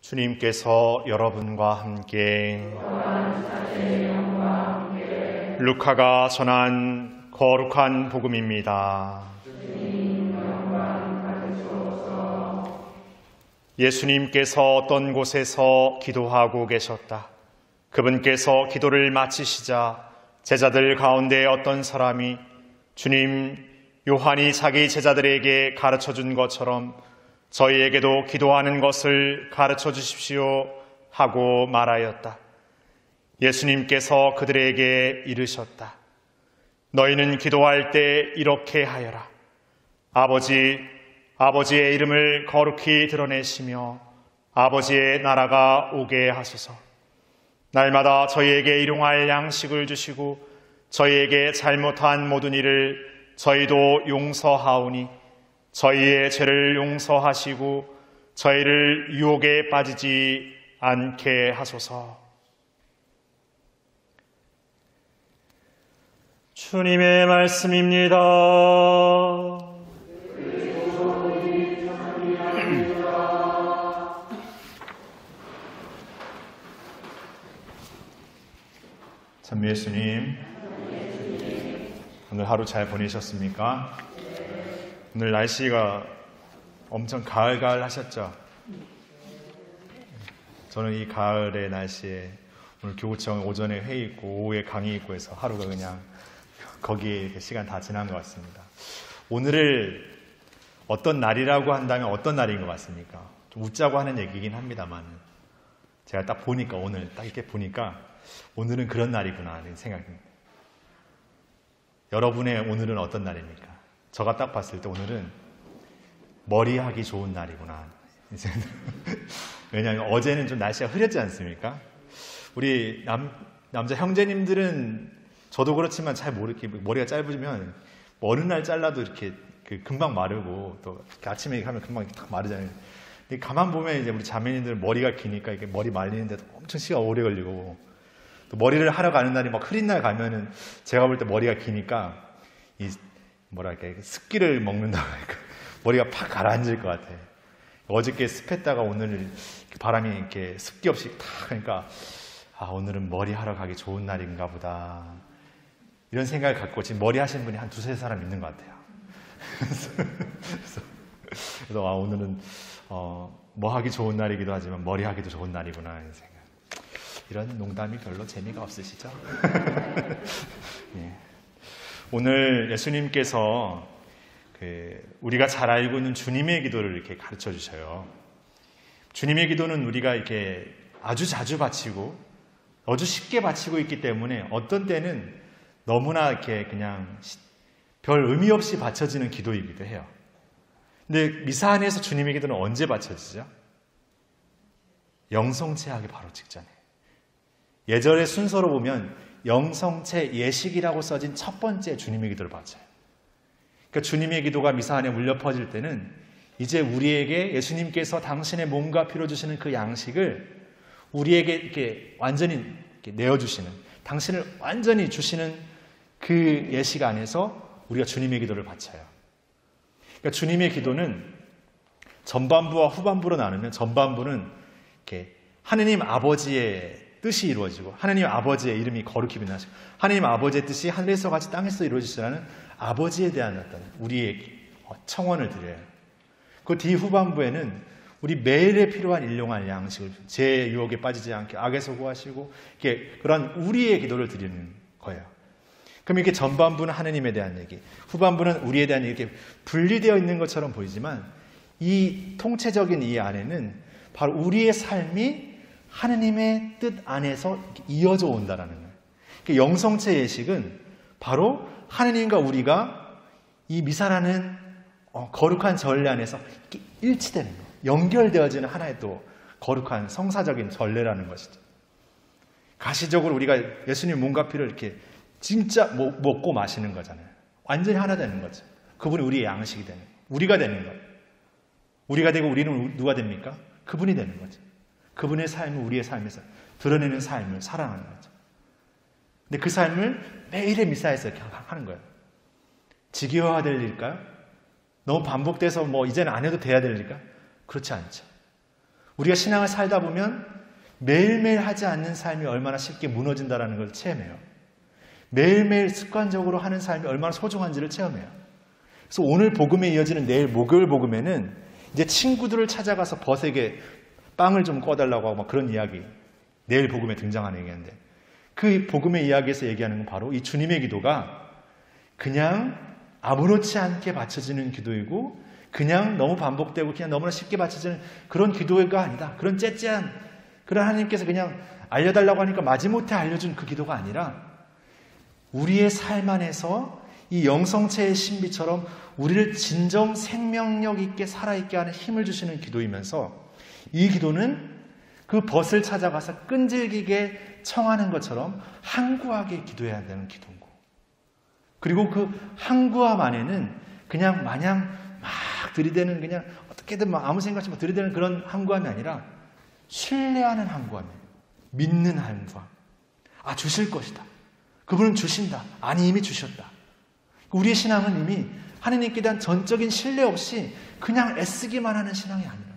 주님께서 여러분과 함께 루카가 전한 거룩한 복음입니다. 예수님께서 어떤 곳에서 기도하고 계셨다. 그분께서 기도를 마치시자 제자들 가운데 어떤 사람이 주님, 요한이 자기 제자들에게 가르쳐 준 것처럼 저희에게도 기도하는 것을 가르쳐 주십시오 하고 말하였다. 예수님께서 그들에게 이르셨다. 너희는 기도할 때 이렇게 하여라. 아버지의 이름을 거룩히 드러내시며 아버지의 나라가 오게 하소서. 날마다 저희에게 일용할 양식을 주시고 저희에게 잘못한 모든 일을 저희도 용서하오니 저희의 죄를 용서하시고 저희를 유혹에 빠지지 않게 하소서. 주님의 말씀입니다. 참 예수님, 오늘 하루 잘 보내셨습니까? 오늘 날씨가 엄청 가을 하셨죠? 저는 이 가을의 날씨에 오늘 교구청 오전에 회의 있고 오후에 강의 있고 해서 하루가 그냥 거기에 시간 다 지난 것 같습니다. 오늘을 어떤 날이라고 한다면 어떤 날인 것 같습니까? 좀 웃자고 하는 얘기긴 합니다만 제가 딱 보니까 오늘 딱 이렇게 보니까 오늘은 그런 날이구나 하는 생각입니다. 여러분의 오늘은 어떤 날입니까? 제가 딱 봤을 때 오늘은 머리하기 좋은 날이구나. 왜냐하면 어제는 좀 날씨가 흐렸지 않습니까? 우리 남자 형제님들은 저도 그렇지만 잘 모르게 머리가 짧으면 어느 날 잘라도 이렇게 금방 마르고 또 아침에 하면 금방 딱 마르잖아요. 근데 가만 보면 이제 우리 자매님들 머리가 기니까 이게 머리 말리는데도 엄청 시간 오래 걸리고 또 머리를 하러 가는 날이 막 흐린 날 가면은 제가 볼 때 머리가 기니까 습기를 먹는다고 하니까 머리가 팍 가라앉을 것 같아. 어저께 습했다가 오늘 바람이 이렇게 습기 없이 탁 하니까 오늘은 머리 하러 가기 좋은 날인가 보다. 이런 생각을 갖고 지금 머리 하시는 분이 한 두세 사람 있는 것 같아요. 그래서 오늘은 뭐 하기 좋은 날이기도 하지만 머리 하기도 좋은 날이구나 이런 생각. 이런 농담이 별로 재미가 없으시죠? 예. 오늘 예수님께서 우리가 잘 알고 있는 주님의 기도를 이렇게 가르쳐 주셔요. 주님의 기도는 우리가 이렇게 아주 자주 바치고 아주 쉽게 바치고 있기 때문에 어떤 때는 너무나 이렇게 그냥 별 의미 없이 바쳐지는 기도이기도 해요. 근데 미사 안에서 주님의 기도는 언제 바쳐지죠? 영성체하기 바로 직전에. 예절의 순서로 보면 영성체 예식이라고 써진 첫 번째 주님의 기도를 바쳐요. 그러니까 주님의 기도가 미사 안에 울려 퍼질 때는 이제 우리에게 예수님께서 당신의 몸과 피로 주시는 그 양식을 우리에게 이렇게 완전히 이렇게 내어주시는, 당신을 완전히 주시는 그 예식 안에서 우리가 주님의 기도를 바쳐요. 그러니까 주님의 기도는 전반부와 후반부로 나누면 전반부는 이렇게 하느님 아버지의 뜻이 이루어지고 하나님 아버지의 이름이 거룩히 빛나시고 하나님 아버지의 뜻이 하늘에서 같이 땅에서 이루어지시라는 아버지에 대한 어떤 우리의 청원을 드려요. 그 뒤 후반부에는 우리 매일에 필요한 일용할 양식을 제 유혹에 빠지지 않게 악에서 구하시고 이렇게 그런 우리의 기도를 드리는 거예요. 그럼 이렇게 전반부는 하나님에 대한 얘기, 후반부는 우리에 대한 얘기, 이렇게 분리되어 있는 것처럼 보이지만 이 통체적인 이 안에는 바로 우리의 삶이 하느님의 뜻 안에서 이어져 온다라는 거예요. 그러니까 영성체 예식은 바로 하느님과 우리가 이 미사라는 거룩한 전례 안에서 일치되는 거예요. 연결되어지는 하나의 또 거룩한 성사적인 전례라는 것이죠. 가시적으로 우리가 예수님 몸과 피를 이렇게 진짜 먹고 마시는 거잖아요. 완전히 하나 되는 거죠. 그분이 우리의 양식이 되는 거예요. 우리가 되는 거예요. 우리가 되고 우리는 누가 됩니까? 그분이 되는 거죠. 그분의 삶을 우리의 삶에서 드러내는 삶을 살아가는 거죠. 근데 그 삶을 매일의 미사에서 이렇게 하는 거예요. 지겨워야 될 일일까요? 너무 반복돼서 이제는 안 해도 돼야 될 일일까요? 그렇지 않죠. 우리가 신앙을 살다 보면 매일매일 하지 않는 삶이 얼마나 쉽게 무너진다는 걸 체험해요. 매일매일 습관적으로 하는 삶이 얼마나 소중한지를 체험해요. 그래서 오늘 복음에 이어지는 내일 목요일 복음에는 이제 친구들을 찾아가서 벗에게 빵을 좀 꺼달라고 하고 막 그런 이야기, 내일 복음에 등장하는 얘기인데, 그 복음의 이야기에서 얘기하는 건 바로 이 주님의 기도가 그냥 아무렇지 않게 바쳐지는 기도이고, 그냥 너무 반복되고 그냥 너무나 쉽게 바쳐지는 그런 기도가 아니다. 그런 째째한, 그런 하나님께서 그냥 알려달라고 하니까 마지못해 알려준 그 기도가 아니라, 우리의 삶 안에서 이 영성체의 신비처럼 우리를 진정 생명력 있게 살아있게 하는 힘을 주시는 기도이면서, 이 기도는 그 벗을 찾아가서 끈질기게 청하는 것처럼 항구하게 기도해야 한다는 기도인 거. 그리고 그 항구함 안에는 그냥 마냥 막 들이대는, 그냥 어떻게든 막 아무 생각 없이 막 들이대는 그런 항구함이 아니라 신뢰하는 항구함이에요. 믿는 항구함. 아, 주실 것이다. 그분은 주신다. 아니, 이미 주셨다. 우리의 신앙은 이미 하나님께 대한 전적인 신뢰 없이 그냥 애쓰기만 하는 신앙이 아니라,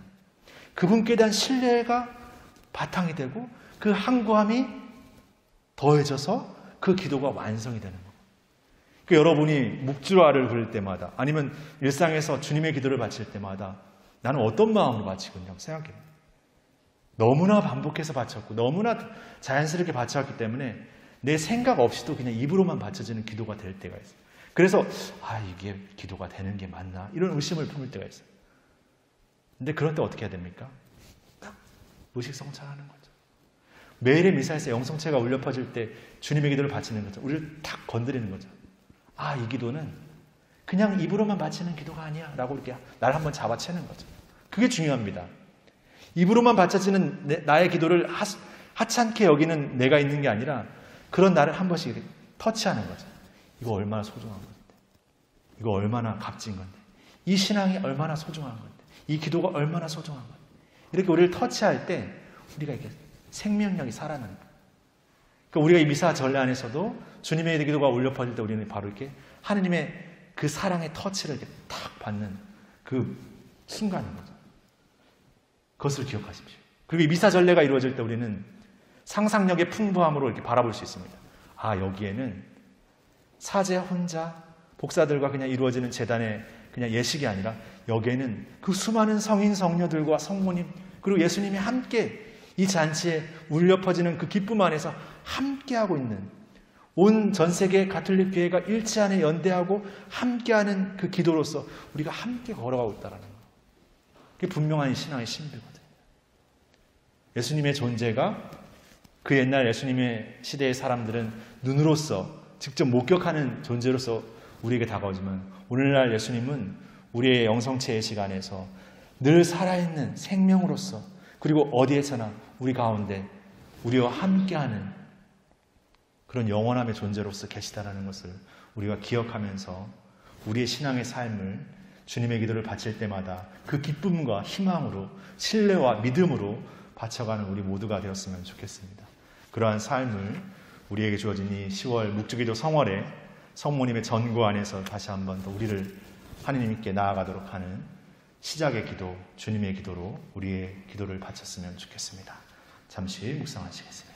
그분께 대한 신뢰가 바탕이 되고 그 항구함이 더해져서 그 기도가 완성이 되는 거예요. 그러니까 여러분이 묵주라를 부를 때마다, 아니면 일상에서 주님의 기도를 바칠 때마다 나는 어떤 마음으로 바치고 있냐고 생각해요. 너무나 반복해서 바쳤고 너무나 자연스럽게 바쳐왔기 때문에 내 생각 없이도 그냥 입으로만 바쳐지는 기도가 될 때가 있어요. 그래서 이게 기도가 되는 게 맞나? 이런 의심을 품을 때가 있어요. 근데 그럴 때 어떻게 해야 됩니까? 딱 무식성찰하는 거죠. 매일의 미사에서 영성체가 울려 퍼질 때 주님의 기도를 바치는 거죠. 우리를 탁 건드리는 거죠. 이 기도는 그냥 입으로만 바치는 기도가 아니야 라고 이렇게 날 한번 잡아채는 거죠. 그게 중요합니다. 입으로만 바쳐지는 나의 기도를 하찮게 여기는 내가 있는 게 아니라, 그런 나를 한 번씩 이렇게 터치하는 거죠. 이거 얼마나 소중한 건데, 이거 얼마나 값진 건데, 이 신앙이 얼마나 소중한 건데, 이 기도가 얼마나 소중한 건데, 이렇게 우리를 터치할 때 우리가 이렇게 생명력이 살아나는 거예요. 그러니까 우리가 이 미사 전례 안에서도 주님의 기도가 울려 퍼질 때 우리는 바로 이렇게 하느님의 그 사랑의 터치를 이렇게 탁 받는 그 순간인 거죠. 그것을 기억하십시오. 그리고 이 미사 전례가 이루어질 때 우리는 상상력의 풍부함으로 이렇게 바라볼 수 있습니다. 여기에는 사제 혼자 복사들과 그냥 이루어지는 제단의 그냥 예식이 아니라, 여기에는 그 수많은 성인 성녀들과 성모님, 그리고 예수님이 함께 이 잔치에 울려 퍼지는 그 기쁨 안에서 함께하고 있는, 온 전 세계 가톨릭 교회가 일치 안에 연대하고 함께하는 그 기도로서 우리가 함께 걸어가고 있다는 거예요. 그게 분명한 신앙의 신비거든요. 예수님의 존재가, 그 옛날 예수님의 시대의 사람들은 눈으로서 직접 목격하는 존재로서 우리에게 다가오지만, 오늘날 예수님은 우리의 영성체의 시간에서 늘 살아있는 생명으로서, 그리고 어디에서나 우리 가운데 우리와 함께하는 그런 영원함의 존재로서 계시다라는 것을 우리가 기억하면서 우리의 신앙의 삶을, 주님의 기도를 바칠 때마다 그 기쁨과 희망으로, 신뢰와 믿음으로 바쳐가는 우리 모두가 되었으면 좋겠습니다. 그러한 삶을 우리에게 주어진 이 10월 묵주기도 성월에 성모님의 전구 안에서 다시 한번 더 우리를 하느님께 나아가도록 하는 시작의 기도, 주님의 기도로 우리의 기도를 바쳤으면 좋겠습니다. 잠시 묵상하시겠습니다.